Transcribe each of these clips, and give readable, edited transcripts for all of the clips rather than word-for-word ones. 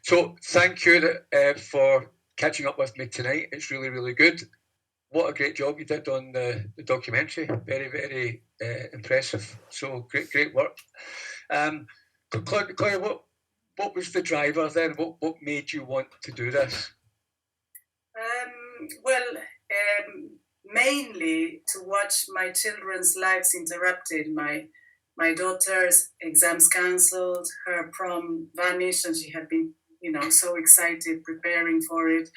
So thank you for catching up with me tonight. It's really, really good. What a great job you did on the documentary. Very, very impressive. So great work. Um, Claudia, what was the driver then? What made you want to do this? Mainly to watch my children's lives interrupted. My daughter's exams cancelled, her prom vanished, and she had been, so excited preparing for it.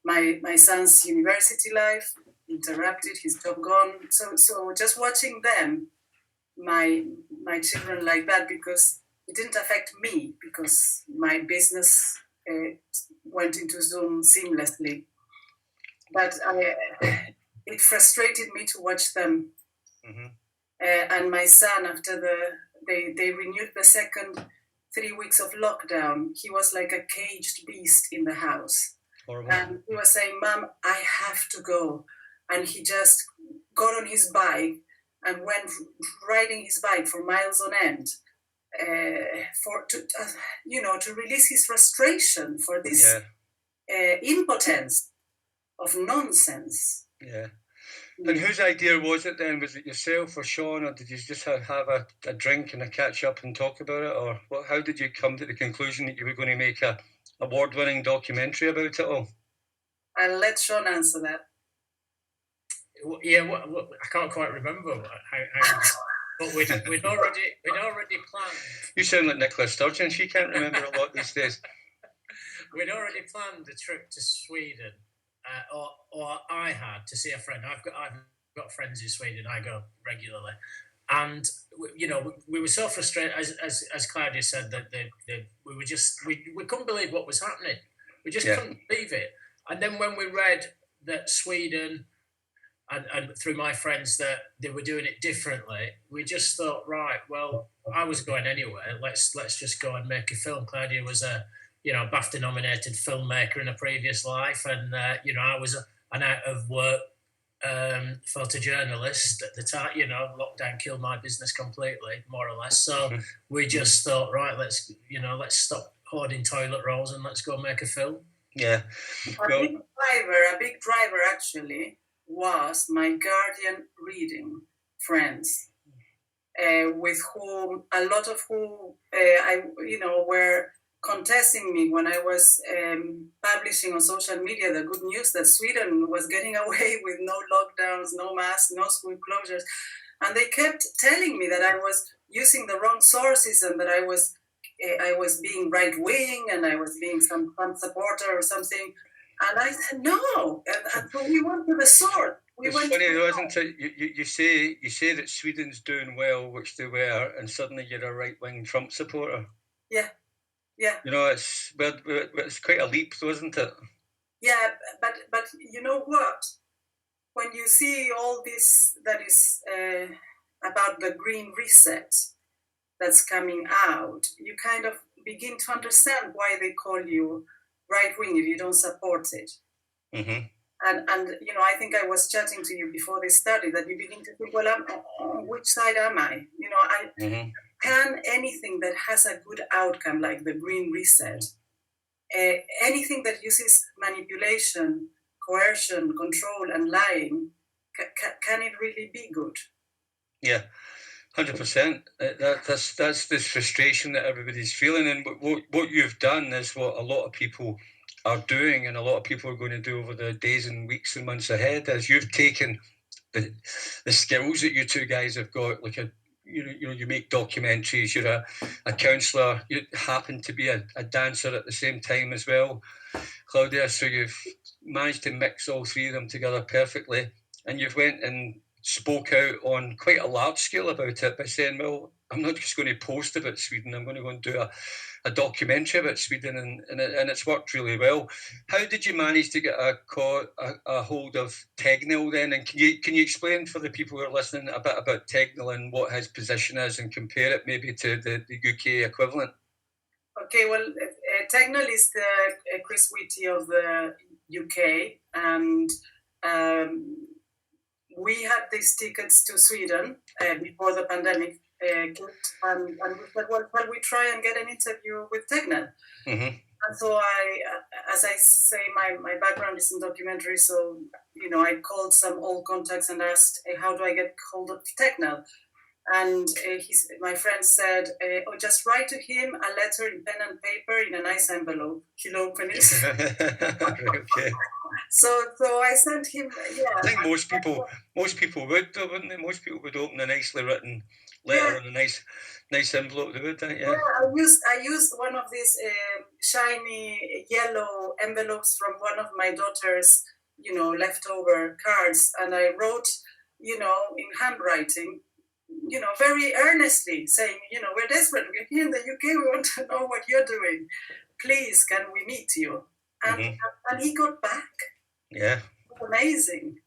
My son's university life interrupted, his job gone. So just watching them, my children like that, because it didn't affect me because my business went into Zoom seamlessly. But it frustrated me to watch them. Mm-hmm. And my son, after they renewed the second 3 weeks of lockdown, he was like a caged beast in the house. Horrible. And he was saying, "Mom, I have to go." And he just got on his bike and went riding his bike for miles on end to release his frustration for this impotence of nonsense. Yeah. And whose idea was it then? Was it yourself or Sean, or did you just have a drink and a catch up and talk about it, or what? How did you come to the conclusion that you were going to make a award-winning documentary about it all? I'll let Sean answer that. Yeah, I can't quite remember how but we'd already planned. You sound like Nicola Sturgeon. She can't remember a lot these days. We'd already planned a trip to Sweden, or I had, to see a friend. I've got friends in Sweden. I go regularly, and we were so frustrated, as Claudia said, that we were just we couldn't believe what was happening. We just couldn't believe it. And then when we read that Sweden, and through my friends, that they were doing it differently, we just thought, right, well, I was going anywhere. Let's just go and make a film. Claudia was a BAFTA-nominated filmmaker in a previous life, and I was an out-of-work photojournalist at the time. Lockdown killed my business completely, more or less. So we just thought, right, let's stop hoarding toilet rolls and let's go make a film. Yeah. A big driver actually was my Guardian reading friends, with whom a lot of who were contesting me when I was publishing on social media the good news that Sweden was getting away with no lockdowns, no masks, no school closures. And they kept telling me that I was using the wrong sources and that I was being right-wing and I was being some Trump supporter or something. And I said, no. And so we went to the source. It's funny though, isn't it? You say that Sweden's doing well, which they were, and suddenly you're a right-wing Trump supporter. Yeah. It's quite a leap, though, isn't it? Yeah, but you know what? When you see all this that is about the green reset that's coming out, you kind of begin to understand why they call you right-wing if you don't support it. Mm-hmm. And I think I was chatting to you before this study that you begin to think, well, on which side am I? Can anything that has a good outcome, like the green reset, anything that uses manipulation, coercion, control, and lying, can it really be good? Yeah, 100%. That's this frustration that everybody's feeling, and what you've done is what a lot of people are doing, and a lot of people are going to do over the days and weeks and months ahead. Is you've taken the skills that you two guys have got, like you make documentaries, you're a counsellor, you happen to be a dancer at the same time as well, Claudia, so you've managed to mix all three of them together perfectly, and you've went and spoke out on quite a large scale about it by saying, well, I'm not just going to post about Sweden, I'm going to go and do a documentary about Sweden, and it's worked really well. How did you manage to get a hold of Tegnell then? And can you explain for the people who are listening a bit about Tegnell and what his position is, and compare it maybe to the UK equivalent? Okay, well, Tegnell is the Chris Whitty of the UK, and we had these tickets to Sweden before the pandemic hit, and we said, well, we try and get an interview with Tegnell. Mm-hmm. And so as I say, my background is in documentary, so I called some old contacts and asked, how do I get hold of Technel? And my friend said, just write to him a letter in pen and paper in a nice envelope. He'll open it. Okay. So I sent him. I think most people would, though, wouldn't they? Most people would open a nicely written letter in a nice envelope. They would, yeah. I used one of these shiny yellow envelopes from one of my daughter's, leftover cards, and I wrote, in handwriting, very earnestly, saying, we're desperate. We're here in the UK. We want to know what you're doing. Please, can we meet you? And he got back. Yeah. Amazing.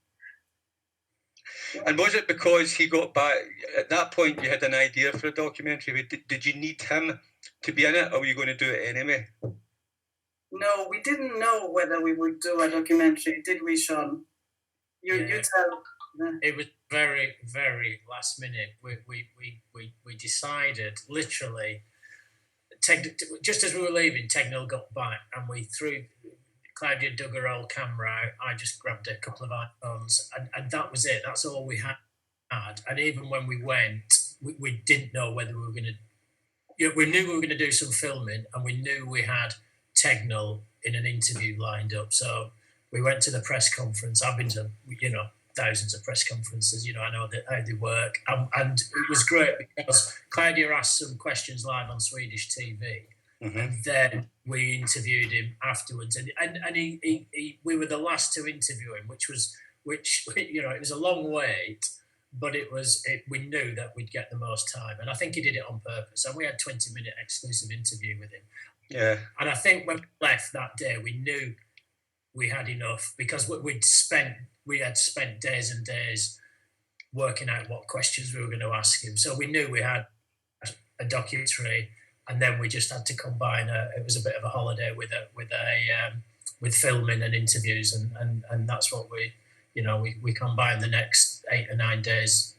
And was it because he got back at that point? You had an idea for a documentary. Did you need him to be in it, or were you going to do it anyway? No, we didn't know whether we would do a documentary, did we, Sean? You tell. It was very, very last minute. We decided literally, just as we were leaving, Technil got back, and we threw. Claudia dug her old camera out. I just grabbed a couple of iPhones, and that was it. That's all we had. And even when we went, we didn't know whether we were going to. We knew we were going to do some filming, and we knew we had Technil in an interview lined up. So we went to the press conference. I've been to thousands of press conferences. I know how they work, and it was great because Claudia asked some questions live on Swedish TV. And then we interviewed him afterwards, and we were the last to interview him, which it was a long wait, but we knew that we'd get the most time, and I think he did it on purpose. And we had 20-minute exclusive interview with him. Yeah. And I think when we left that day, we knew we had enough because we had spent days and days working out what questions we were going to ask him. So we knew we had a documentary. And then we just had to combine. It was a bit of a holiday with filming and interviews, and that's what we combined the next 8 or 9 days,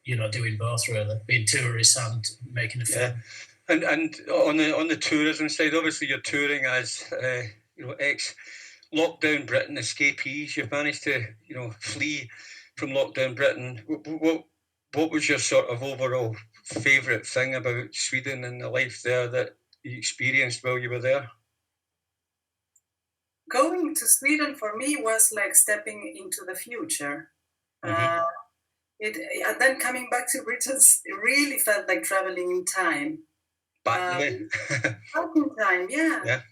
doing both really, being tourists and making a film. Yeah. And on the tourism side, obviously you're touring as ex-lockdown Britain escapees. You've managed to flee from lockdown Britain. What was your sort of overall favourite thing about Sweden and the life there that you experienced while you were there? Going to Sweden for me was like stepping into the future. And then coming back to Britain, it really felt like traveling in time. Back in time, yeah.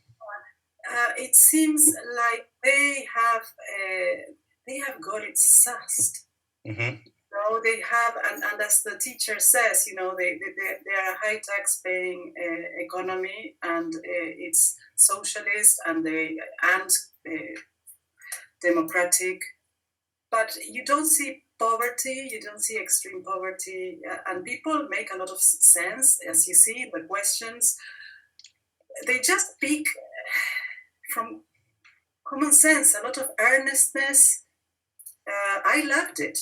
It seems like they have got it sussed. They have, and as the teacher says, they are a high tax paying economy, and it's socialist and democratic. But you don't see poverty, you don't see extreme poverty, and people make a lot of sense, as you see the questions. They just speak from common sense, a lot of earnestness. I loved it.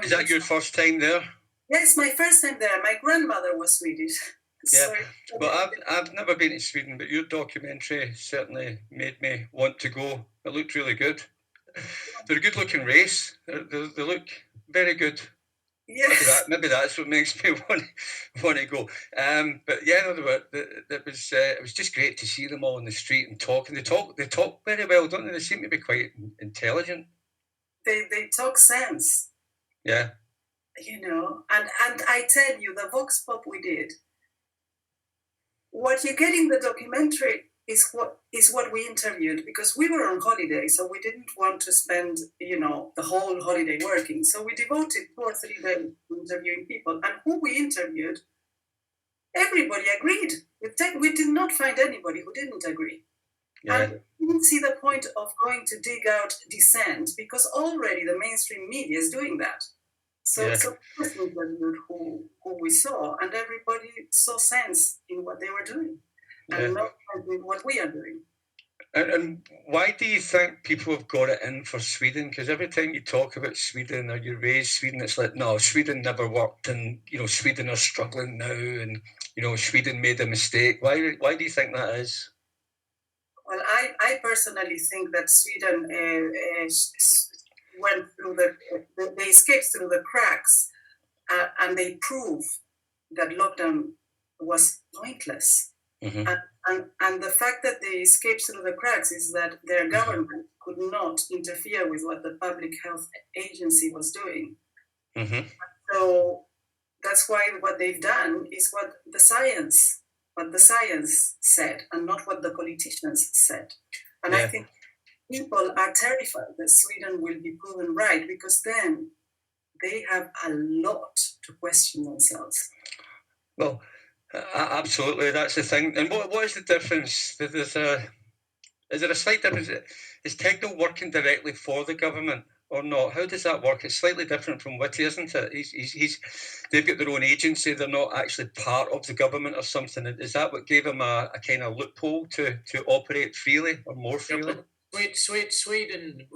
Is that your first time there? Yes, my first time there. My grandmother was Swedish. Yeah, but I've never been to Sweden, but your documentary certainly made me want to go. It looked really good. They're a good-looking race. They look very good. Yes. Maybe that's what makes me want to go. But yeah, it was just great to see them all in the street and talking. They talk very well, don't they? They seem to be quite intelligent. They talk sense. Yeah. And I tell you, the vox pop we did, what you get in the documentary is what we interviewed, because we were on holiday, so we didn't want to spend, the whole holiday working. So we devoted 2 or 3 days to interviewing people, and who we interviewed, everybody agreed. We did not find anybody who didn't agree. Yeah. And we didn't see the point of going to dig out dissent, because already the mainstream media is doing that. So we interviewed who we saw, and everybody saw sense in what they were doing, and not in what we are doing. And why do you think people have got it in for Sweden? Because every time you talk about Sweden or you raise Sweden, it's like, no, Sweden never worked, and Sweden are struggling now, and Sweden made a mistake. Why do you think that is? Well, I personally think that Sweden went through they escaped through the cracks, and they prove that lockdown was pointless. Mm-hmm. And the fact that they escaped through the cracks is that their government could not interfere with what the public health agency was doing. Mm-hmm. So that's why what they've done is what the science said, and not what the politicians said. And I think people are terrified that Sweden will be proven right, because then they have a lot to question themselves. Well, absolutely, that's the thing. And what is the difference? Is there a slight difference? Is Tango working directly for the government or not? How does that work? It's slightly different from Witty, isn't it? They've got their own agency. They're not actually part of the government or something. Is that what gave them a kind of loophole to operate freely or more freely? Sweden,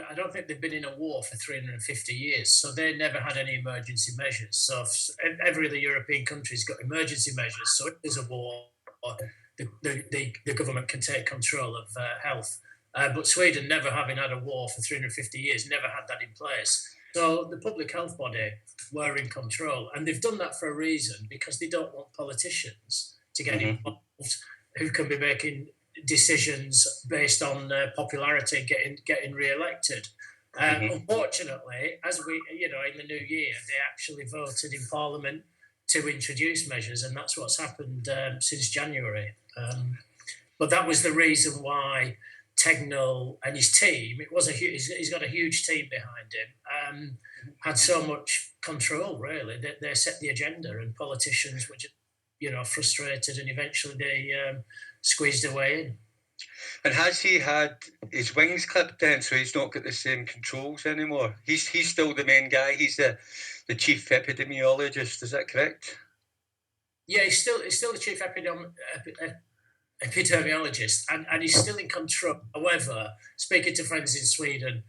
I don't think they've been in a war for 350 years, so they never had any emergency measures. So every other European country's got emergency measures. So if there's a war, the government can take control of health. But Sweden, never having had a war for 350 years, never had that in place. So the public health body were in control, and they've done that for a reason, because they don't want politicians to get involved who can be making decisions based on popularity, getting re-elected. Unfortunately, as we, in the new year, they actually voted in Parliament to introduce measures, and that's what's happened since January. But that was the reason why Tegnell and his team, he's got a huge team behind him, had so much control, really. They set the agenda, and politicians were just, frustrated, and eventually they squeezed their way in. And has he had his wings clipped then, so he's not got the same controls anymore? He's still the main guy. He's the chief epidemiologist. Is that correct? Yeah, he's still the chief epidemiologist, and he's still in control. However, speaking to friends in Sweden,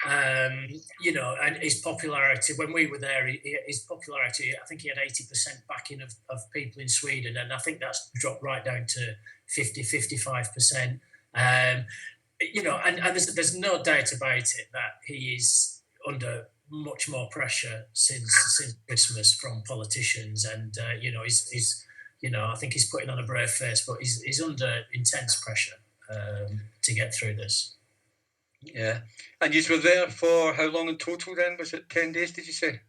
and his popularity, when we were there, his popularity, I think he had 80% backing of people in Sweden, and I think that's dropped right down to 50-55%. And there's no doubt about it that he is under much more pressure since Christmas from politicians, and he's I think he's putting on a brave face, but he's under intense pressure to get through this. Yeah. And you were there for how long in total then? Was it 10 days, did you say?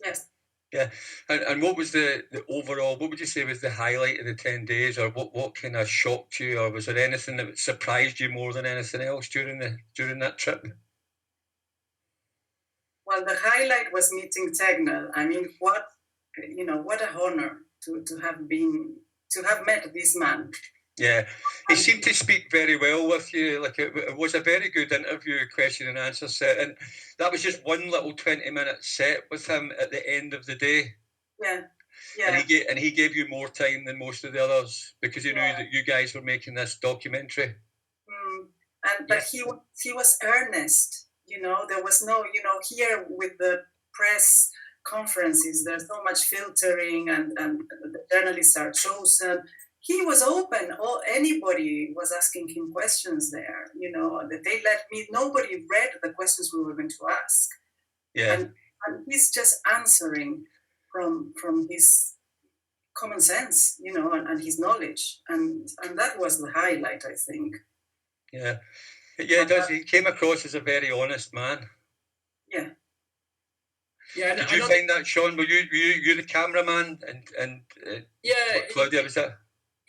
Yes. Yeah. And what was the overall, what would you say was the highlight of the 10 days, or what kind of shocked you, or was there anything that surprised you more than anything else during that trip? Well, the highlight was meeting Tegnell. I mean, what a honor to have met this man. Yeah, he seemed to speak very well with you. Like it was a very good interview, question and answer set, and that was just one little 20-minute set with him at the end of the day. Yeah. And he gave you more time than most of the others, because he knew that you guys were making this documentary. But he was earnest. There was no, here with the press conferences, there's so much filtering, and the journalists are chosen. He was open. Anybody was asking him questions there. That they let me. Nobody read the questions we were going to ask. Yeah. And he's just answering from his common sense, and his knowledge, and that was the highlight, I think. Yeah. Yeah, it does. He came across as a very honest man. Yeah. Yeah. Did you find that, Sean? Were you the cameraman and Claudia, was that?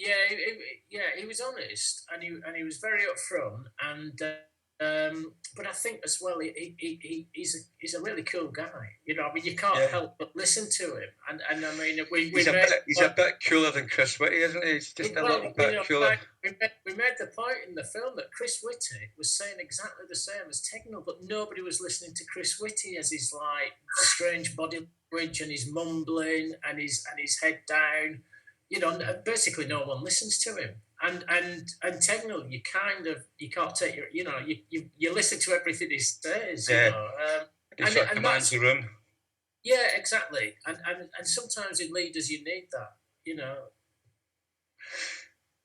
Yeah, he was honest, and he was very upfront, and but I think as well he's a really cool guy. I mean, you can't help but listen to him, and I mean he's a bit cooler than Chris Whitty, isn't he? He's just a little bit cooler. We made the point in the film that Chris Whitty was saying exactly the same as Tegnell, but nobody was listening to Chris Whitty as his strange body language and his mumbling and his head down. Basically no one listens to him. And Tegnell, you can't take your, you listen to everything he says. Yeah. He commands the room. Yeah, exactly. And sometimes in leaders you need that, you know.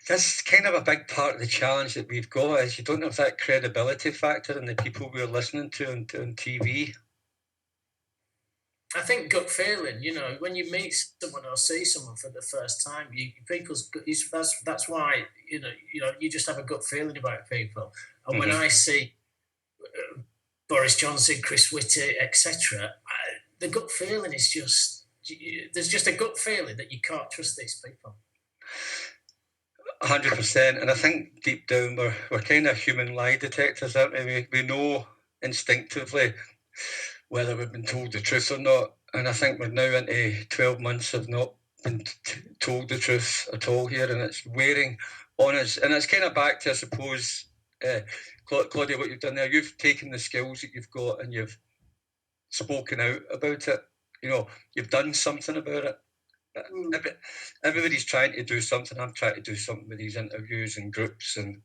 That's kind of a big part of the challenge that we've got, is you don't have that credibility factor in the people we're listening to on TV. I think gut feeling, you know, when you meet someone or see someone for the first time, that's why you just have a gut feeling about people. And when I see Boris Johnson, Chris Whitty, etc., the gut feeling is there's just a gut feeling that you can't trust these people. 100%. And I think deep down we're kind of human lie detectors, aren't we? We know instinctively whether we've been told the truth or not. And I think we're now into 12 months of not been told the truth at all here, and it's wearing on us. And it's kind of back to, I suppose, Claudia, what you've done there. You've taken the skills that you've got and you've spoken out about it. You know, you've done something about it. Everybody's trying to do something. I'm trying to do something with these interviews and groups and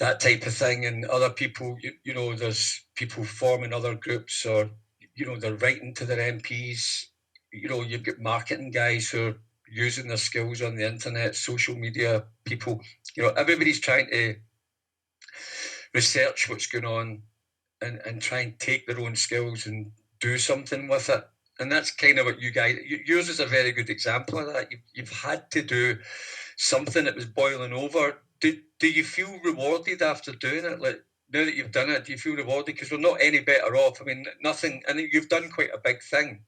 that type of thing. And other people, you know, there's people forming other groups, or, you know, they're writing to their MPs. You know, you've got marketing guys who are using their skills on the internet, social media people. You know, everybody's trying to research what's going on and try and take their own skills and do something with it. And that's kind of what you guys, yours is a very good example of that. You've had to do something that was boiling over. Do you feel rewarded after doing it? Like, now that you've done it, do you feel rewarded? Because we're not any better off. I mean, nothing, and you've done quite a big thing,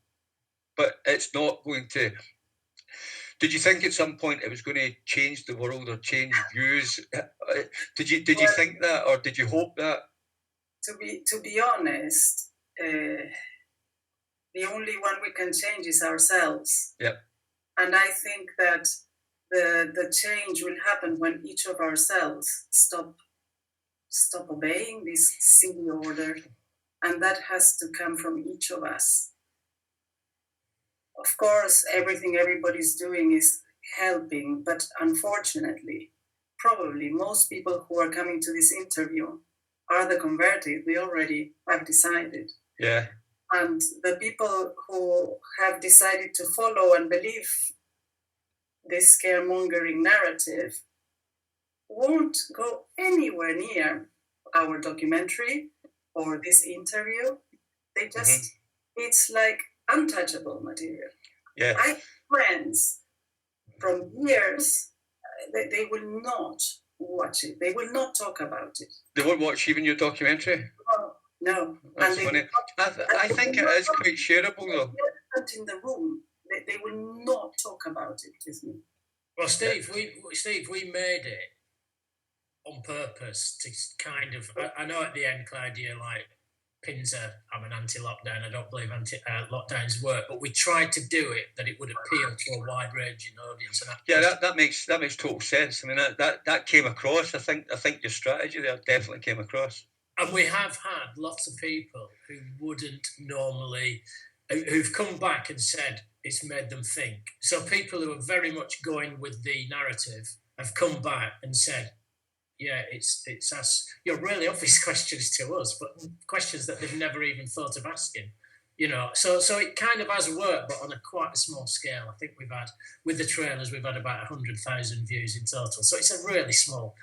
but it's not going to. Did you think at some point it was going to change the world or change views? Did you think that, or did you hope that? To be honest, the only one we can change is ourselves. Yep. And I think that the change will happen when each of ourselves stop obeying this silly order, and that has to come from each of us. Of course, everything everybody's doing is helping, but unfortunately, probably most people who are coming to this interview are the converted. We already have decided. Yeah. And the people who have decided to follow and believe this scaremongering narrative won't go anywhere near our documentary or this interview. They just, it's like untouchable material. Yeah. I have friends from years, they will not watch it. They will not talk about it. They won't watch even your documentary? No. That's funny. I think it is quite shareable, though. In the room, they will not talk about it with me. Well, Steve, we made it on purpose to kind of. I know at the end, Claudia, like, pins I'm an anti-lockdown. I don't believe lockdowns work, but we tried to do it that it would appeal to a wide-ranging audience. And that makes total sense. I mean, that came across. I think your strategy there definitely came across. And we have had lots of people who wouldn't normally, who've come back and said it's made them think. So people who are very much going with the narrative have come back and said, yeah, it's us. You're really obvious questions to us, but questions that they've never even thought of asking. You know, so it kind of has worked, but on quite a small scale. I think we've had, with the trailers, we've had about 100,000 views in total. So it's a really small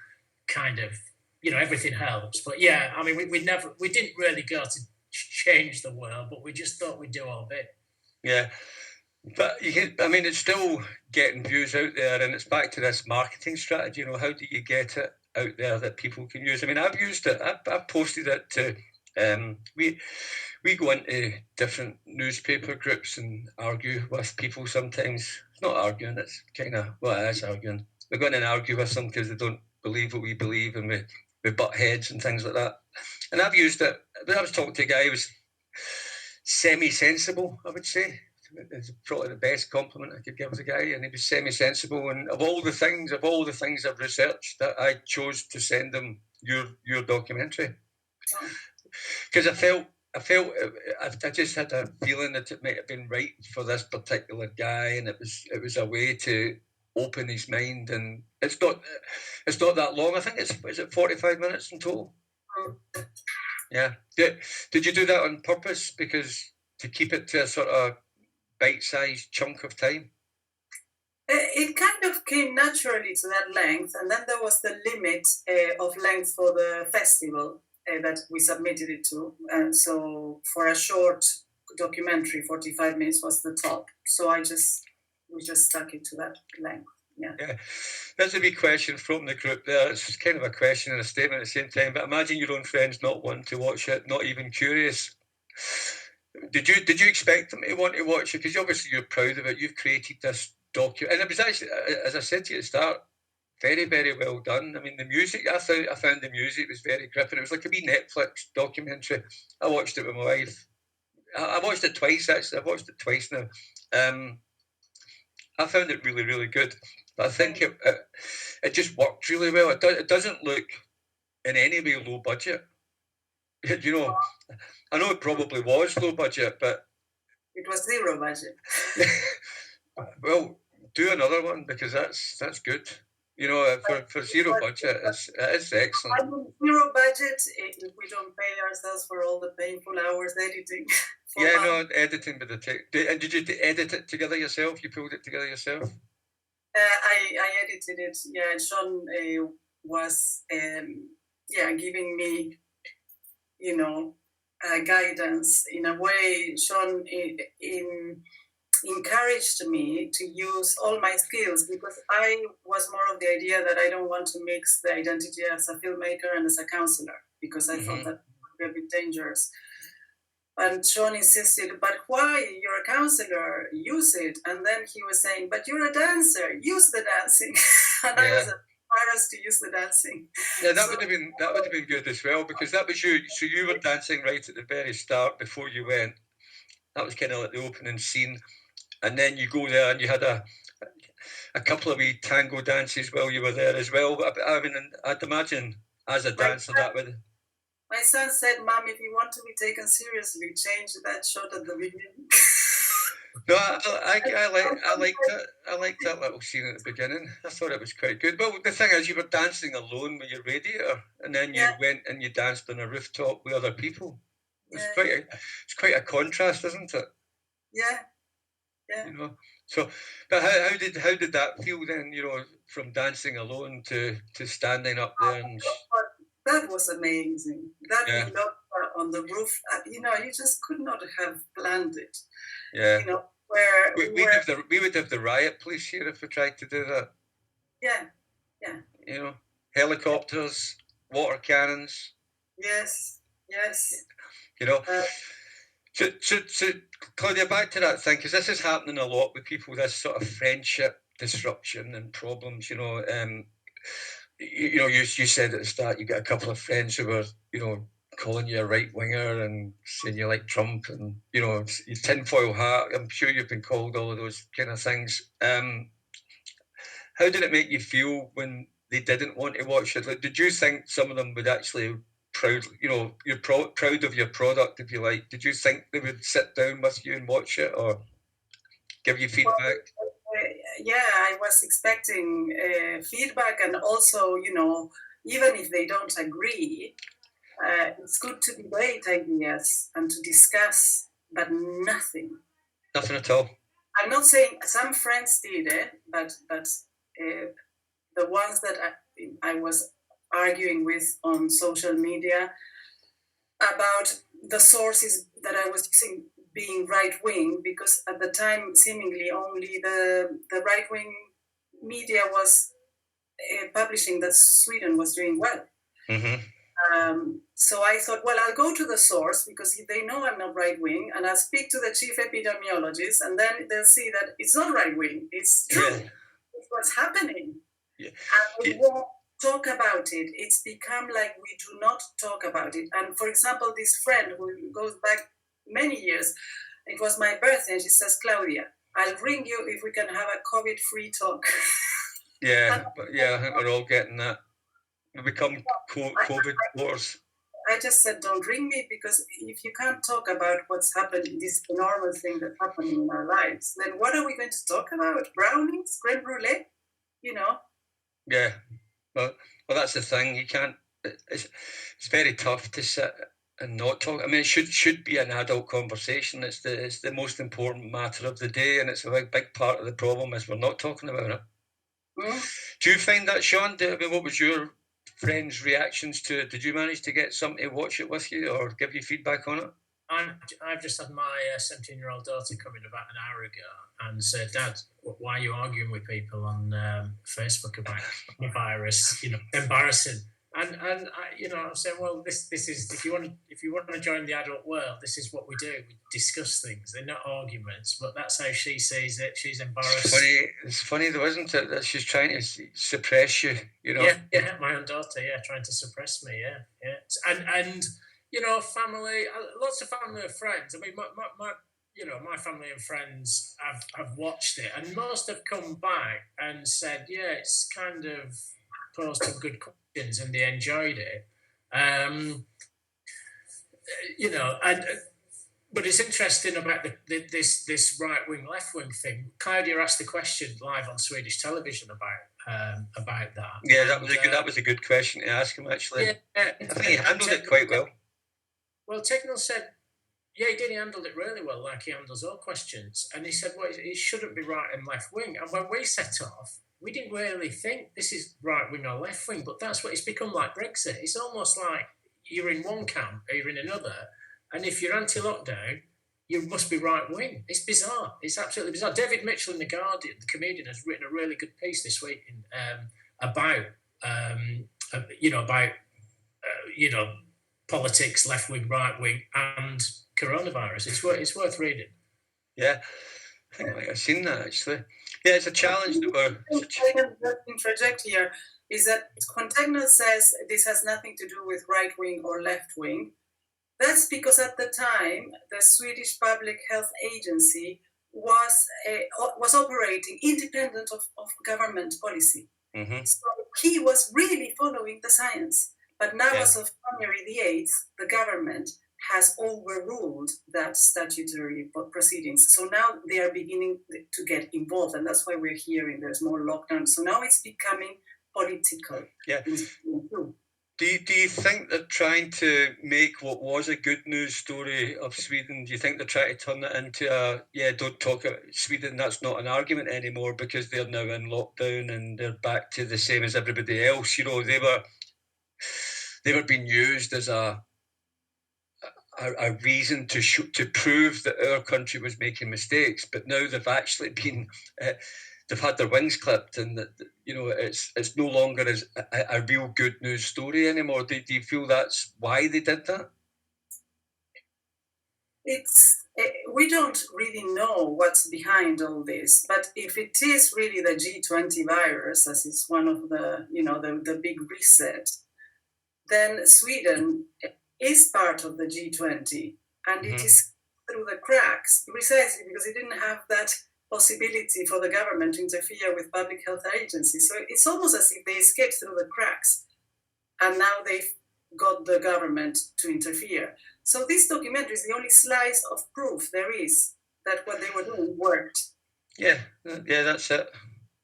kind of, you know, everything helps. But yeah, I mean, we didn't really go to change the world, but we just thought we'd do our bit. Yeah. But it's still getting views out there, and it's back to this marketing strategy. You know, how do you get it out there that people can use? I mean, I've used it. I've posted it to. We go into different newspaper groups and argue with people sometimes. It's not arguing. It's kind of, well, it is arguing. We're going to argue with them because they don't believe what we believe, and we butt heads and things like that. And I've used it. When I was talking to a guy who was semi-sensible, I would say. It's probably the best compliment I could give the guy, and he was semi-sensible. And of all the things I've researched, that I chose to send him your documentary, because I just had a feeling that it might have been right for this particular guy, and it was a way to open his mind. And it's not that long. I think is it 45 minutes in total? Yeah. Did you do that on purpose? Because to keep it to a sort of bite-sized chunk of time? It kind of came naturally to that length, and then there was the limit of length for the festival that we submitted it to. And so for a short documentary, 45 minutes was the top. So we just stuck it to that length. Yeah. That's a big question from the group there. It's kind of a question and a statement at the same time. But imagine your own friends not wanting to watch it, not even curious. Did you expect them to want to watch it? Because obviously you're proud of it. You've created this document, and it was actually, as I said to you at the start, very, very well done. I mean, the music, I found the music was very gripping. It was like a wee Netflix documentary. I watched it with my wife. I watched it twice, actually. I've watched it twice now. I found it really, really good. But I think it just worked really well. It doesn't look in any way low budget. You know, I know it probably was low budget, but it was zero budget. Well, do another one because that's good. You know, for zero budget, it's excellent. I mean, zero budget if we don't pay ourselves for all the painful hours editing. Yeah, no, editing with the tech. And did you edit it together yourself? You pulled it together yourself? I edited it. Yeah, Sean was giving me, guidance in a way. Sean encouraged me to use all my skills because I was more of the idea that I don't want to mix the identity as a filmmaker and as a counselor because I thought that would be a bit dangerous. And Sean insisted, but why? You're a counselor, use it. And then he was saying, but you're a dancer, use the dancing. And I was embarrassed to use the dancing. Yeah, that would have been good as well because that was you. So you were dancing right at the very start before you went. That was kind of like the opening scene. And then you go there and you had a couple of wee tango dances while you were there as well. I mean, I'd imagine as a dancer that would. My son said, "Mom, if you want to be taken seriously, change that shot at the beginning." No, I liked that little scene at the beginning. I thought it was quite good. Well, the thing is, you were dancing alone with your radiator, and then you went and you danced on a rooftop with other people. It's quite a contrast, isn't it? Yeah. You know, so but how did that feel then? You know, from dancing alone to standing up there and. That was amazing. That we looked on the roof. You just could not have planned it. Yeah. You know, where we would have the riot police here if we tried to do that. Yeah. You know, helicopters, water cannons. Yes. You know. So, Claudia, back to that thing, because this is happening a lot with people, this sort of friendship disruption and problems, you said at the start you got a couple of friends who were, calling you a right winger and saying you like Trump and, your tinfoil hat. I'm sure you've been called all of those kind of things. How did it make you feel when they didn't want to watch it? Like, did you think some of them would actually proud, you're proud of your product, if you like? Did you think they would sit down with you and watch it or give you feedback? Well, I was expecting feedback, and also, even if they don't agree, it's good to debate ideas and to discuss, but nothing at all. I'm not saying some friends did it, but the ones that I was arguing with on social media about the sources that I was using being right-wing, because at the time seemingly only the right-wing media was publishing that Sweden was doing well. So I thought, well, I'll go to the source because they know I'm not right-wing, and I'll speak to the chief epidemiologist, and then they'll see that it's not right-wing, it's true. It's what's happening. And we won't talk about it. It's become like we do not talk about it. And for example, this friend who goes back many years, it was my birthday, and she says, Claudia, I'll ring you if we can have a COVID-free talk. I think we're all getting that. We become COVID wars. I just said, don't ring me, because if you can't talk about what's happening, this enormous thing that's happening in our lives, then what are we going to talk about? Brownies? Creme brulee? Yeah. Well, that's the thing. You can't. It's very tough to sit and not talk. I mean, it should be an adult conversation. It's the most important matter of the day, and it's a big part of the problem is we're not talking about it. Mm. Do you find that, Sean? I mean, what was your friends' reactions to it? Did you manage to get somebody to watch it with you or give you feedback on it? I've just had my 17-year-old daughter come in about an hour ago and said, "Dad, why are you arguing with people on Facebook about the virus? You know, embarrassing." And I'm saying, well, this is if you want to join the adult world, this is what we do. We discuss things. They're not arguments, but that's how she sees it. She's embarrassed. It's funny though, isn't it, that she's trying to suppress you? You know. Yeah, my own daughter, trying to suppress me, and family, lots of family and friends. I mean, my family and friends have watched it, and most have come back and said, yeah, it's kind of posed some good questions, and they enjoyed it. But it's interesting about this right wing, left wing thing. Claudia asked the question live on Swedish television about that. Yeah, that was a good question to ask him, actually. Yeah, I think he handled it quite well. Well, Techno said, yeah, he did. He handled it really well, like he handles all questions. And he said, well, it shouldn't be right and left wing. And when we set off, we didn't really think this is right wing or left wing, but that's what it's become like Brexit. It's almost like you're in one camp or you're in another. And if you're anti-lockdown, you must be right wing. It's bizarre. It's absolutely bizarre. David Mitchell in The Guardian, the comedian, has written a really good piece this week about politics, left wing, right wing, and coronavirus. It's worth reading. Yeah, I think I've seen that actually. Yeah, it's a challenge that we're. I can just interject here is that Contegno says this has nothing to do with right wing or left wing. That's because at the time the Swedish Public Health Agency was operating independent of government policy. Mm-hmm. So he was really following the science. But now, as of January the 8th, the government has overruled that statutory proceedings. So now they are beginning to get involved, and that's why we're hearing there's more lockdown. So now it's becoming political. Yeah. Do you think they're trying to make what was a good news story of Sweden? Do you think they're trying to turn it into don't talk about Sweden, that's not an argument anymore because they're now in lockdown and they're back to the same as everybody else? You know, they were being used as a reason to prove that our country was making mistakes, but now they've actually been they've had their wings clipped, and that it's no longer as a real good news story anymore. Do you feel that's why they did that? We don't really know what's behind all this, but if it is really the G20 virus, as it's one of the the big reset, then Sweden is part of the G20, and it is through the cracks precisely because it didn't have that possibility for the government to interfere with public health agencies. So it's almost as if they escaped through the cracks, and now they've got the government to interfere. So this documentary is the only slice of proof there is that what they were doing worked. Yeah, that's it.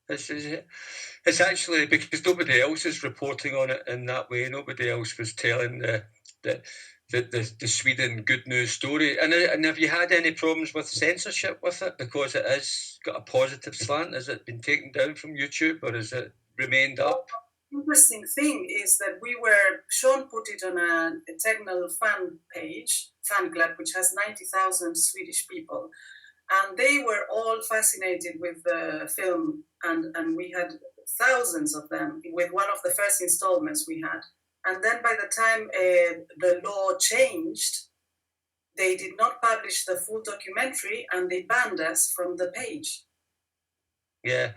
It's actually because nobody else is reporting on it in that way. Nobody else was telling the Sweden good news story. And have you had any problems with censorship with it because it has got a positive slant? Has it been taken down from YouTube or has it remained up? Interesting thing is that Sean put it on a Technal fan club, which has 90,000 Swedish people. And they were all fascinated with the film, and we had thousands of them with one of the first installments we had. And then by the time the law changed, they did not publish the full documentary, and they banned us from the page. Yeah.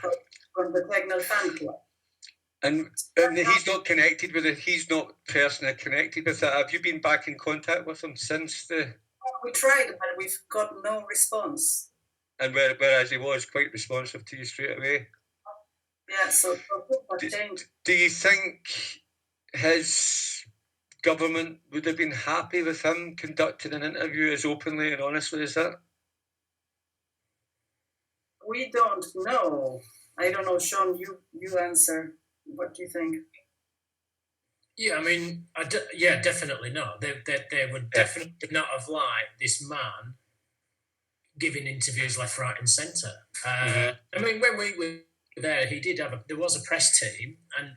From the Technal fan club. And he's not connected with it. He's not personally connected with it. Have you been back in contact with him since the? We tried, but we've got no response. And whereas he was quite responsive to you straight away. Yeah. So do you think his government would have been happy with him conducting an interview as openly and honestly as that? We don't know. I don't know, Sean. You answer. What do you think? Yeah, I mean, yeah, definitely not. They would Yeah. definitely not have liked this man giving interviews left, right, and centre. Hmm. I mean, when we were there, there was a press team, and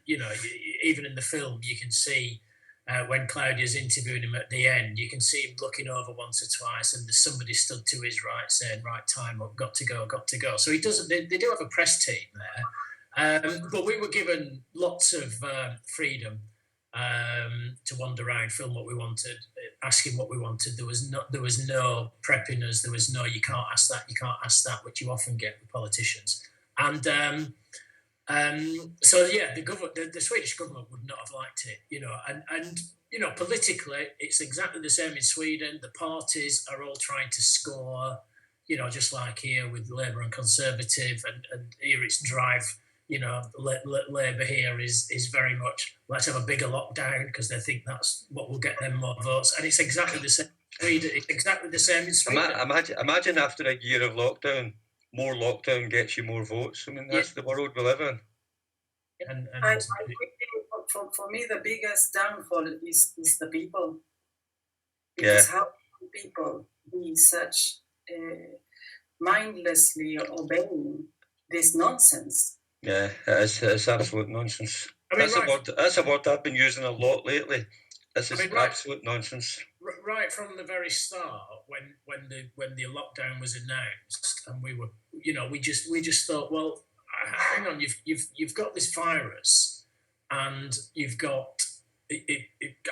even in the film, you can see when Claudia's interviewing him at the end, you can see him looking over once or twice, and there's somebody stood to his right saying, "Right, time up, got to go, got to go." So he doesn't. They do have a press team there, but we were given lots of freedom to wander around, film what we wanted, ask him what we wanted. There was no prepping us. There was no you can't ask that, you can't ask that, which you often get with politicians. And so yeah, the Swedish government would not have liked it, and politically, it's exactly the same in Sweden. The parties are all trying to score, just like here with Labour and Conservative, and here it's drive. Labour here is very much let's have a bigger lockdown because they think that's what will get them more votes, and it's exactly the same. It's exactly the same in Sweden. Imagine after a year of lockdown, more lockdown gets you more votes. I mean, that's the world we live in. And for me, the biggest downfall is the people. Yeah. Because how can people be such mindlessly obeying this nonsense? Yeah, it's absolute nonsense. I mean, That's a word I've been using a lot lately. This is right, absolute nonsense. right from the very start, when the lockdown was announced, and we were, we just thought, well, hang on, you've got this virus, and you've got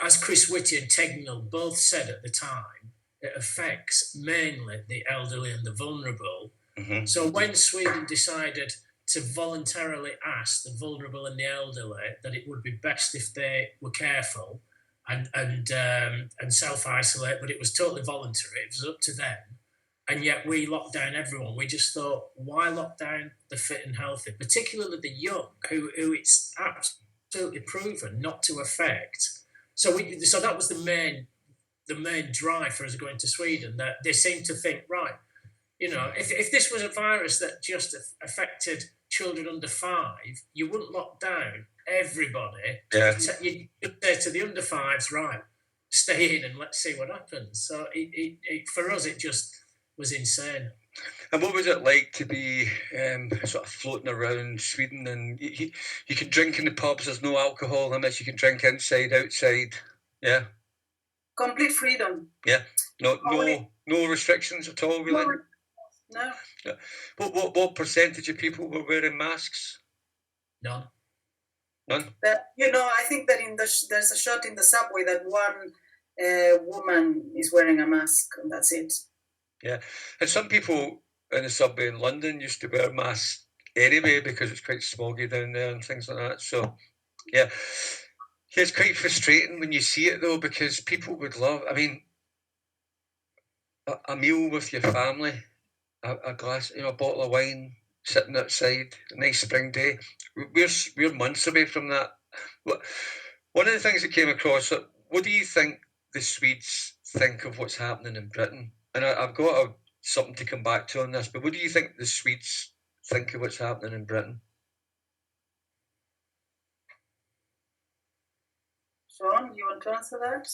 as Chris Whitty and Tegnell both said at the time, it affects mainly the elderly and the vulnerable. Mm-hmm. So when Sweden decided to voluntarily ask the vulnerable and the elderly that it would be best if they were careful and self isolate, but it was totally voluntary. It was up to them, and yet we locked down everyone. We just thought, why lock down the fit and healthy, particularly the young, who it's absolutely proven not to affect. So that was the main drive for us going to Sweden. That they seemed to think, right, if this was a virus that just affected children under 5, you wouldn't lock down everybody. Yeah. You'd say to the under 5s, right, stay in and let's see what happens. So for us, it just was insane. And what was it like to be sort of floating around Sweden? And you can drink in the pubs. There's no alcohol limits. You can drink inside, outside. Yeah. Complete freedom. Yeah. No restrictions at all, really. No. Yeah. What percentage of people were wearing masks? None. I think that there's a shot in the subway that one woman is wearing a mask, and that's it. Yeah, and some people in the subway in London used to wear masks anyway because it's quite smoggy down there and things like that. So, yeah, it's quite frustrating when you see it though, because people would love. I mean, a meal with your family, a glass, a bottle of wine, sitting outside, a nice spring day. We're months away from that. One of the things that came across, what do you think the Swedes think of what's happening in Britain? And I've got something to come back to on this, but what do you think the Swedes think of what's happening in Britain? Sean, you want to answer that?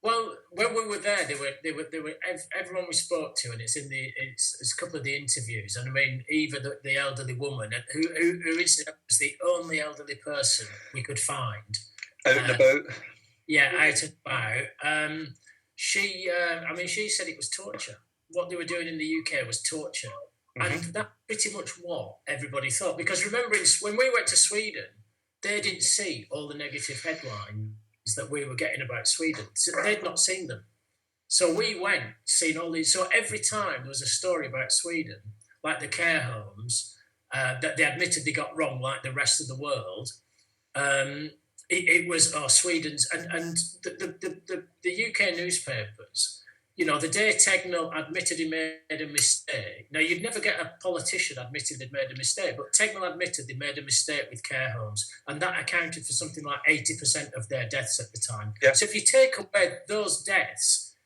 Well, when we were there, they were everyone we spoke to, and it's a couple of the interviews, and I mean, even the elderly woman who was the only elderly person we could find out and about. Yeah, out and about. She said it was torture. What they were doing in the UK was torture, and that's pretty much what everybody thought. Because remember, when we went to Sweden, they didn't see all the negative headlines that we were getting about Sweden. So they'd not seen them. So we went, seen all these. So every time there was a story about Sweden, like the care homes, that they admitted they got wrong, like the rest of the world, it was Sweden's. And the UK newspapers, the day Tegnell admitted he made a mistake. Now, you'd never get a politician admitting they'd made a mistake, but Tegnell admitted they made a mistake with care homes, and that accounted for something like 80% of their deaths at the time. Yeah. So if you take away those deaths,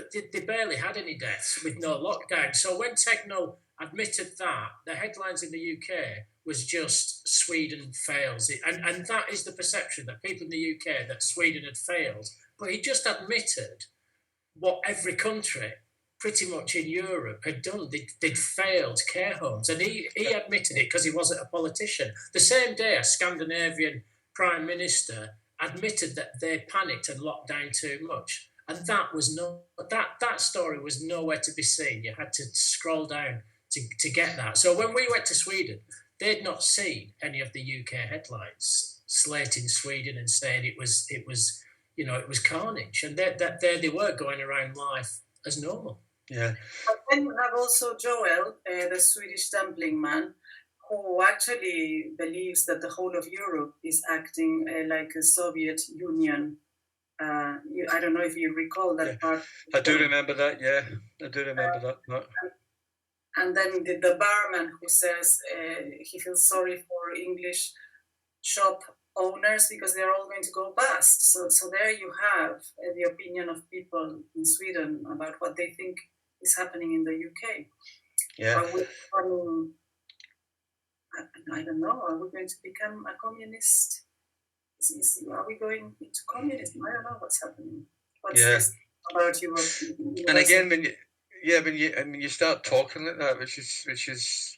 they barely had any deaths with no lockdown. So when Tegnell admitted that, the headlines in the UK was just Sweden fails. And that is the perception that people in the UK, that Sweden had failed. But he just admitted what every country pretty much in Europe had done. They'd failed care homes. And he admitted it because he wasn't a politician. The same day, a Scandinavian prime minister admitted that they panicked and locked down too much. And that story was nowhere to be seen. You had to scroll down to get that. So when we went to Sweden, they'd not seen any of the UK headlines slating Sweden and saying it was carnage, and there they were going around life as normal. Yeah. But then you have also Joel, the Swedish dumpling man, who actually believes that the whole of Europe is acting like a Soviet Union. I don't know if you recall that part. I do remember that. Yeah, I do remember that part. And then the barman who says he feels sorry for English shop owners because they're all going to go bust. So there you have the opinion of people in Sweden about what they think is happening in the UK. Yeah. I don't know. Are we going to become a communist? Are we going into communism? I don't know what's happening. What's this about Europe? And again, when you start talking like that, which is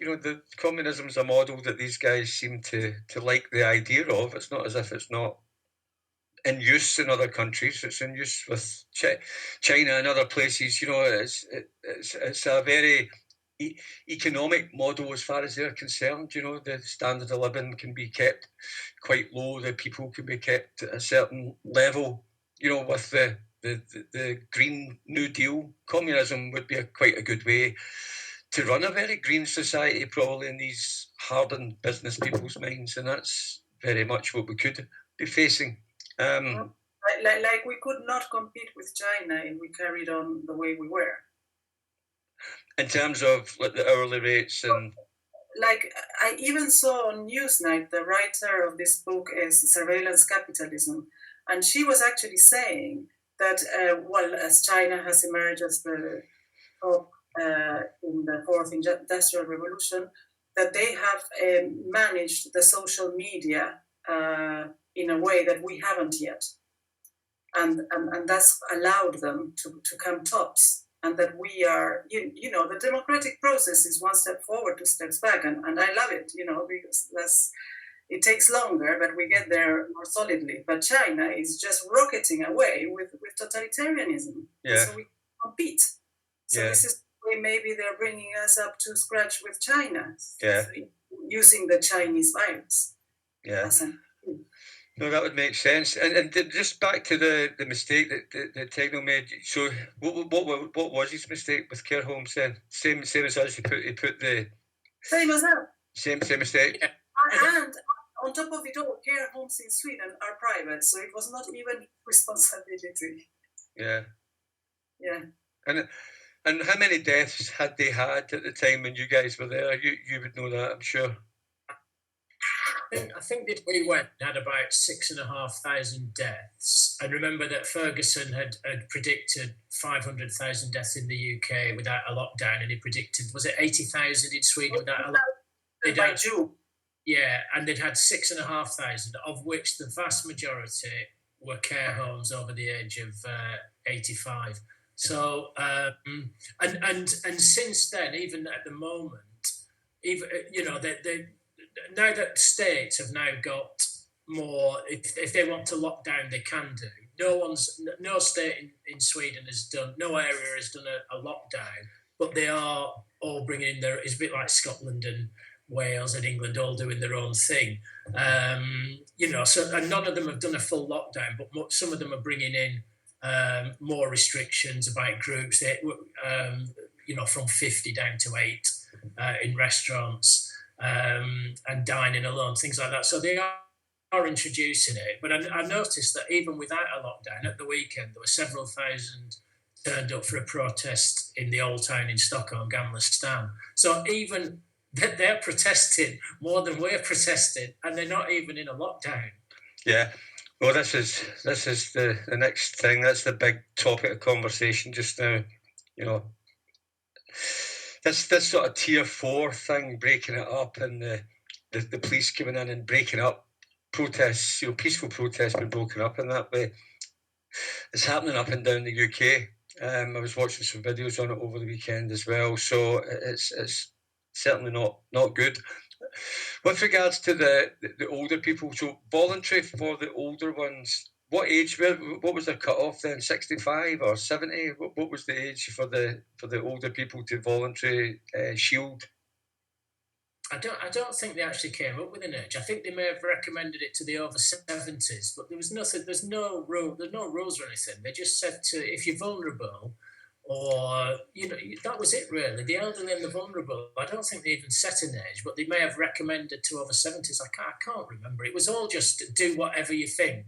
the communism is a model that these guys seem to like the idea of. It's not as if it's not in use in other countries. It's in use with China and other places. It's a very economic model as far as they're concerned. The standard of living can be kept quite low. The people can be kept at a certain level. With the Green New Deal, communism would be quite a good way to run a very green society, probably in these hardened business people's minds, and that's very much what we could be facing. Like we could not compete with China if we carried on the way we were. In terms of the hourly rates and... Like, I even saw on Newsnight, the writer of this book is Surveillance Capitalism, and she was actually saying that, as China has emerged as the top in the fourth industrial revolution, that they have managed the social media in a way that we haven't yet. And that's allowed them to come tops. And that we are, the democratic process is one step forward, 2 steps back. And I love it, because it takes longer, but we get there more solidly. But China is just rocketing away with totalitarianism. Yeah. So we compete. So this is the way maybe they're bringing us up to scratch with China. Yeah. Using the Chinese virus. Yeah. No, that would make sense. And just back to the mistake that Tango made. So what was his mistake with care homes then? Same as us. He put the same as that. Same mistake. And on top of it all, care homes in Sweden are private, so it was not even responsibility. Yeah. Yeah. And how many deaths had they had at the time when you guys were there? You would know that, I'm sure. I think that we went and had about 6,500 deaths. And remember that Ferguson had predicted 500,000 deaths in the UK without a lockdown, and he predicted, was it 80,000 in Sweden without a lockdown? By June. Yeah, and they'd had 6,500, of which the vast majority were care homes over the age of 85. So, and since then, even at the moment, even now that states have now got more, if they want to lock down, they can do. No state in Sweden no area has done a lockdown, but they are all bringing in it's a bit like Scotland and Wales and England all doing their own thing. So and none of them have done a full lockdown, but some of them are bringing in more restrictions about groups, from 50 down to 8 in restaurants. And dining alone, things like that. So they are introducing it. But I noticed that even without a lockdown, at the weekend, there were several thousand turned up for a protest in the old town in Stockholm, Gamla stan. So even they're protesting more than we're protesting, and they're not even in a lockdown. Yeah. Well, this is the next thing. That's the big topic of conversation just now. This sort of tier 4 thing, breaking it up, and the police coming in and breaking up protests, peaceful protests being broken up in that way. It's happening up and down the UK. I was watching some videos on it over the weekend as well, so it's certainly not good. With regards to the older people, so voluntary for the older ones, what age? What was their cut off then? 65 or 70? What was the age for the older people to voluntary shield? I don't think they actually came up with an age. I think they may have recommended it to the over 70s, but there was nothing. There's no rules or anything. They just said to if you're vulnerable, or that was it really. The elderly and the vulnerable. I don't think they even set an age, but they may have recommended to over 70s. I can't remember. It was all just do whatever you think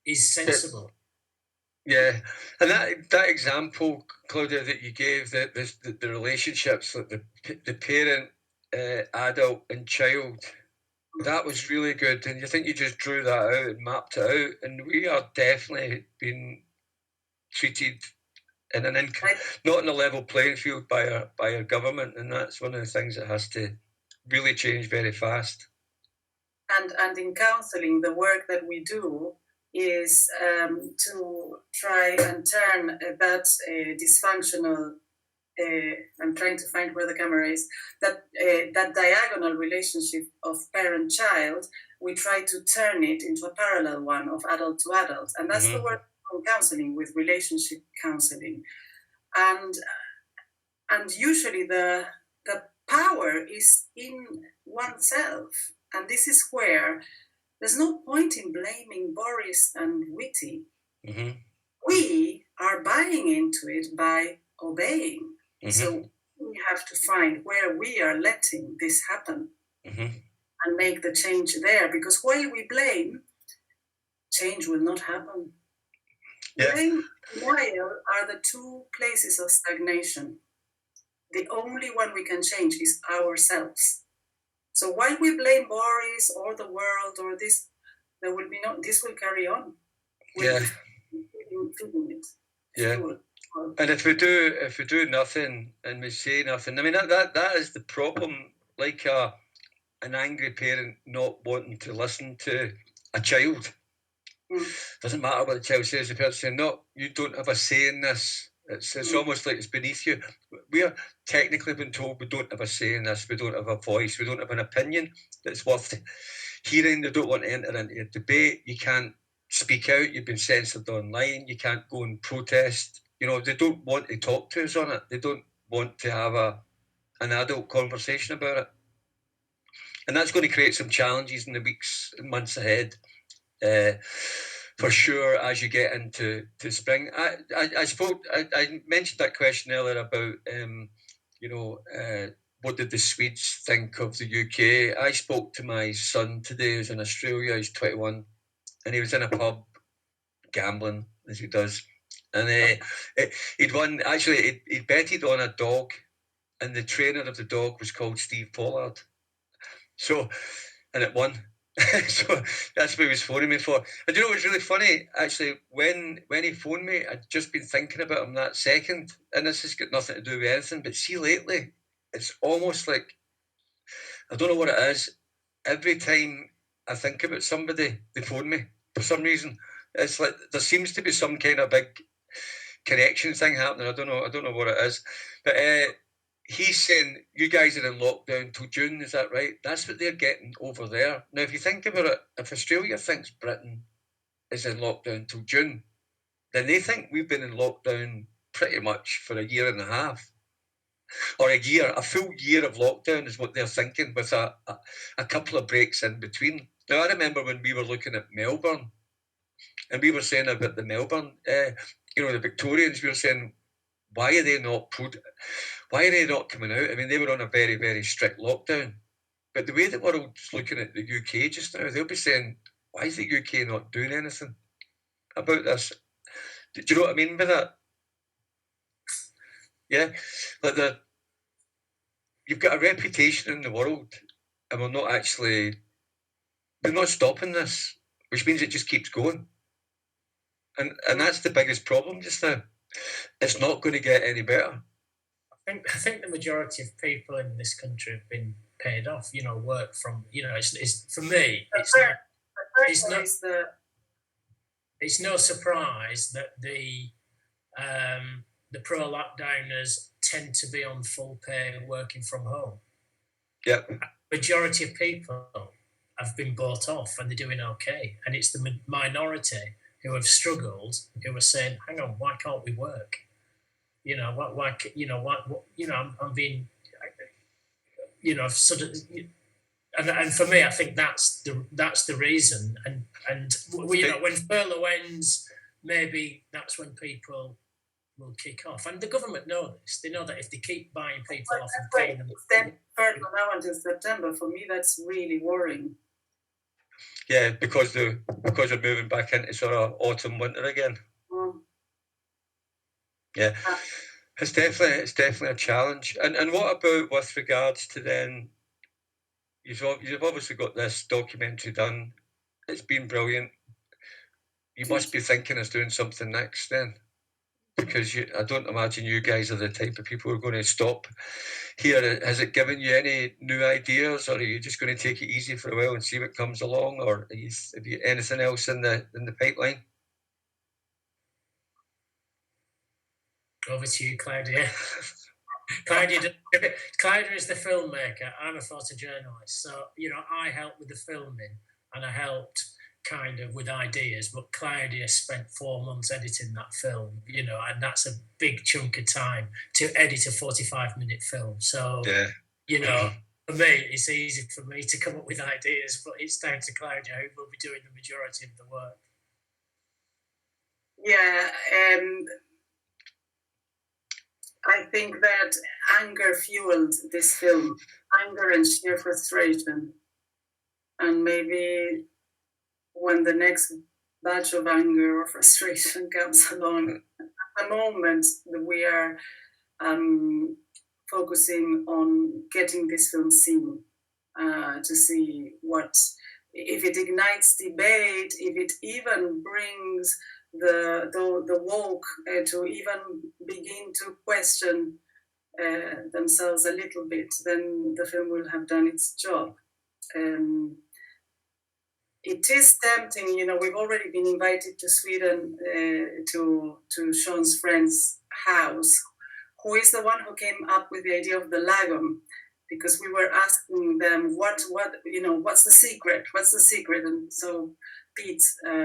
is sensible. Yeah, and that example, Claudia, that you gave, the relationships, like the parent, adult, and child, that was really good. And you think you just drew that out and mapped it out, and we are definitely being treated in not in a level playing field by our government, and that's one of the things that has to really change very fast. And in counseling, the work that we do is to try and turn that dysfunctional. I'm trying to find where the camera is. That diagonal relationship of parent-child, we try to turn it into a parallel one of adult to adult, and that's the work of counseling, with relationship counseling, and usually the power is in oneself, and this is where there's no point in blaming Boris and Witty. Mm-hmm. We are buying into it by obeying. Mm-hmm. So we have to find where we are letting this happen and make the change there, because while we blame, change will not happen. Yeah. Blame and denial are the two places of stagnation. The only one we can change is ourselves. So while we blame Boris or the world or this, there will be this will carry on. We'll feeding it. Yeah. And if we do nothing and we say nothing, I mean that is the problem. Like an angry parent not wanting to listen to a child. Doesn't matter what the child says. The parent saying, "No, you don't have a say in this." It's almost like it's beneath you. We are technically been told we don't have a say in this. We don't have a voice. We don't have an opinion that's worth hearing. They don't want to enter into a debate. You can't speak out. You've been censored online. You can't go and protest. They don't want to talk to us on it. They don't want to have an adult conversation about it. And that's going to create some challenges in the weeks and months ahead. For sure, as you get into spring. I mentioned that question earlier about what did the Swedes think of the UK. I spoke to my son today, who's in Australia. He's 21, and he was in a pub gambling, as he does, and he'd won. Actually, he'd betted on a dog, and the trainer of the dog was called Steve Pollard. So, and it won. So that's what he was phoning me for. And it was really funny, actually, when he phoned me, I'd just been thinking about him that second, and this has got nothing to do with anything, but see, lately, it's almost like, I don't know what it is, every time I think about somebody, they phone me, for some reason. It's like, there seems to be some kind of big connection thing happening. I don't know what it is, but he's saying you guys are in lockdown till June, is that right? That's what they're getting over there. Now, if you think about it, if Australia thinks Britain is in lockdown till June, then they think we've been in lockdown pretty much for a year and a half. Or a full year of lockdown is what they're thinking, with a couple of breaks in between. Now, I remember when we were looking at Melbourne, and we were saying about the Melbourne, the Victorians, we were saying, why are they not coming out? I mean, they were on a very, very strict lockdown. But the way the world's looking at the UK just now, they'll be saying, why is the UK not doing anything about this? Do you know what I mean by that? Yeah, like you've got a reputation in the world, and we're not stopping this, which means it just keeps going. And that's the biggest problem just now. It's not going to get any better. I think the majority of people in this country have been paid off. Work from it's for me. It's no surprise that the pro-lockdowners tend to be on full pay working from home. Yep. Majority of people have been bought off and they're doing okay, and it's the minority who have struggled, who are saying, "Hang on, why can't we work? I'm being, sort of." And for me, I think that's the reason. And when furlough ends, maybe that's when people will kick off. And the government know this. They know that if they keep buying people off and paying them, from now until September, for me, that's really worrying. Yeah, because we're moving back into sort of autumn, winter again. Yeah, it's definitely a challenge. And what about with regards to then? You've obviously got this documentary done. It's been brilliant. You must be thinking of doing something next then, because I don't imagine you guys are the type of people who are going to stop here. Has it given you any new ideas, or are you just going to take it easy for a while and see what comes along, or have you anything else in the pipeline? Over to you, Claudia. Claudia is the filmmaker. I'm a photojournalist, so I helped with the filming and I helped kind of with ideas. But Claudia spent 4 months editing that film, and that's a big chunk of time to edit a 45-minute film. So, for me, it's easy for me to come up with ideas, but it's down to Claudia, who will be doing the majority of the work. Yeah, I think that anger fueled this film, anger and sheer frustration. And maybe when the next batch of anger or frustration comes along, at the moment we are focusing on getting this film seen, to see if it ignites debate, if it even brings the woke to even begin to question themselves a little bit, then the film will have done its job. It is tempting, we've already been invited to Sweden to Sean's friend's house, who is the one who came up with the idea of the Lagom, because we were asking them what's the secret? What's the secret? And so Pete,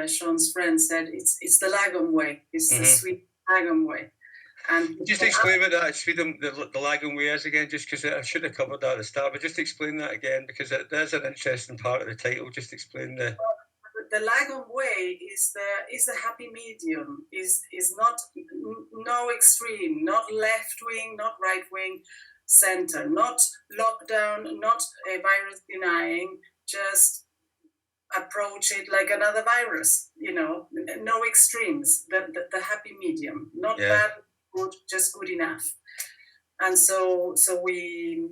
Sean's friend, said it's the Lagom Way. It's the Swedish Lagom Way. And just explain what that Sweden, the Lagom Way is again, just because I should have covered that at the start, but just explain that again, because there's an interesting part of the title. Just explain the Lagom Way is the happy medium. Is not no extreme, not left wing, not right wing, center, not lockdown, not virus denying, just approach it like another virus, no extremes, the happy medium, not bad, good, just good enough. And so we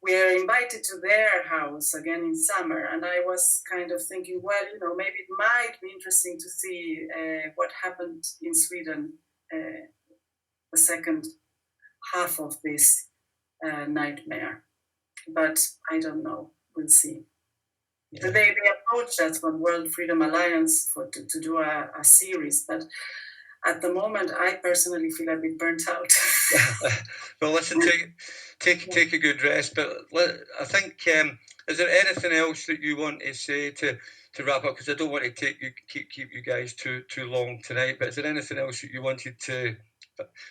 are invited to their house again in summer, and I was kind of thinking, well, maybe it might be interesting to see what happened in Sweden the second half of this nightmare, but I don't know, we'll see. Yeah. They approached us from World Freedom Alliance to do a series, but at the moment, I personally feel a bit burnt out. Well, listen, take a good rest. But I think, is there anything else that you want to say to wrap up? Because I don't want to keep you guys too long tonight. But is there anything else that you wanted to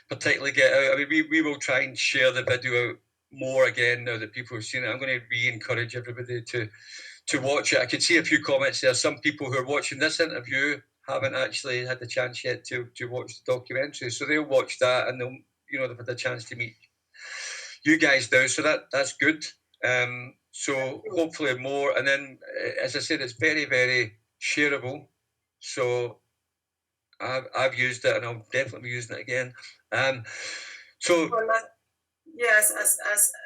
particularly get out? I mean, we will try and share the video out more again now that people have seen it. I'm going to re-encourage everybody to watch it. I could see a few comments there. Some people who are watching this interview haven't actually had the chance yet to watch the documentary, so they'll watch that and they've had the chance to meet you guys now. So that's good. So hopefully more. And then, as I said, it's very, very shareable. So I've used it, and I'll definitely be using it again. Yes,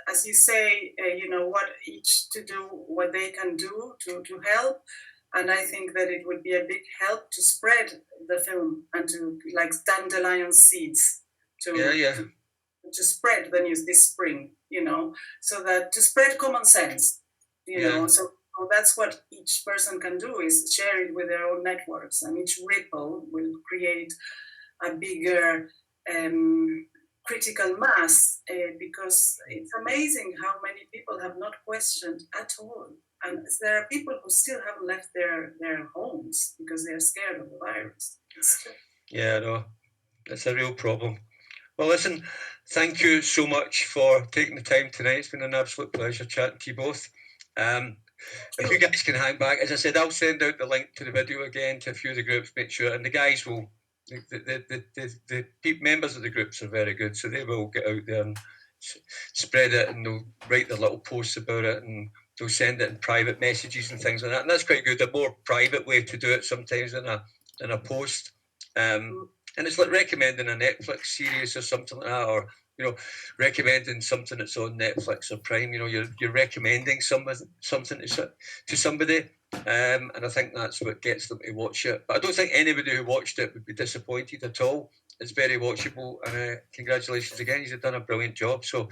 as you say, what each to do what they can do to help, and I think that it would be a big help to spread the film and to like dandelion seeds to to spread the news this spring, so that to spread common sense, so that's what each person can do, is share it with their own networks, and each ripple will create a bigger critical mass, because it's amazing how many people have not questioned at all. And there are people who still haven't left their homes because they're scared of the virus. Yeah, no, it's a real problem. Well, listen, thank you so much for taking the time tonight. It's been an absolute pleasure chatting to you both. If you guys can hang back, as I said, I'll send out the link to the video again to a few of the groups, make sure, and the guys will, the members of the groups are very good, so they will get out there and spread it, and they'll write their little posts about it, and they'll send it in private messages and things like that, and that's quite good. A more private way to do it sometimes than a post. And it's like recommending a Netflix series or something like that, or recommending something that's on Netflix or Prime. You're recommending something to somebody, and I think that's what gets them to watch it. But I don't think anybody who watched it would be disappointed at all. It's very watchable, and congratulations again. You've done a brilliant job. So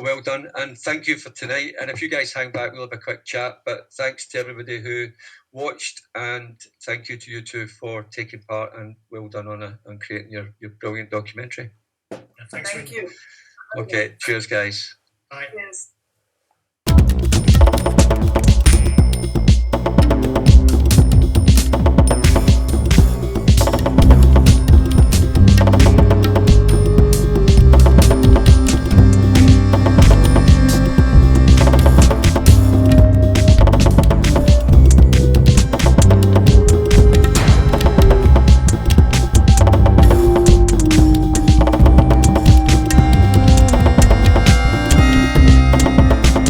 well done, and thank you for tonight. And if you guys hang back, we'll have a quick chat. But thanks to everybody who watched, and thank you to you two for taking part, and well done on creating your brilliant documentary. Thanks. Thank you. Okay, cheers guys. Bye. Yes.